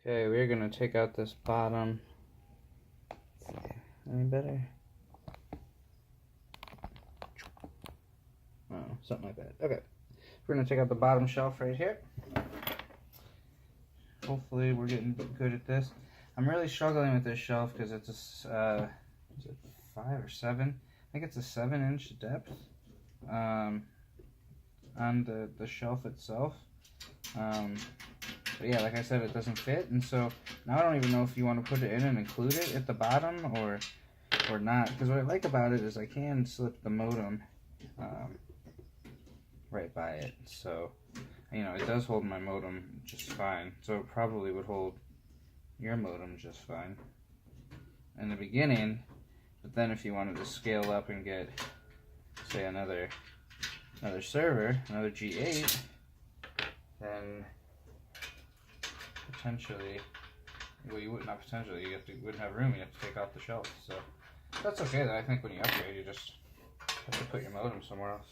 Okay, we're gonna take out this bottom. Any better? Oh, something like that. Okay. We're gonna take out the bottom shelf right here. Hopefully we're getting good at this. I'm really struggling with this shelf because it's a, is it 5 or 7? I think it's a 7-inch depth on the shelf itself. But yeah, like I said, it doesn't fit, and so now I don't even know if you want to put it in and include it at the bottom or not. Because what I like about it is I can slip the modem right by it, so you know it does hold my modem just fine. So it probably would hold your modem just fine in the beginning. But then if you wanted to scale up and get, say, another server, another G8, then potentially, well, you would not potentially, you wouldn't have room. You have to take off the shelf. So that's okay. Though I think when you upgrade, you just have to put your modem somewhere else.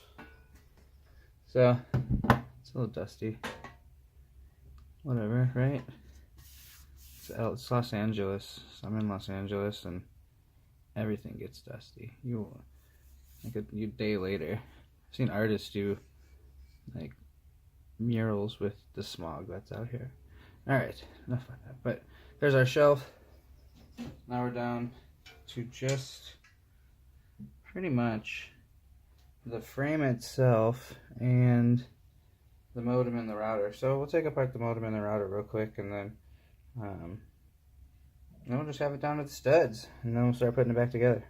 So it's a little dusty. Whatever, right? It's Los Angeles. So I'm in Los Angeles, and everything gets dusty. Like a day later, I've seen artists do like murals with the smog that's out here. Alright, enough of that. But there's our shelf. Now we're down to just pretty much the frame itself and the modem and the router. So we'll take apart the modem and the router real quick, and then we'll just have it down to the studs, and then we'll start putting it back together.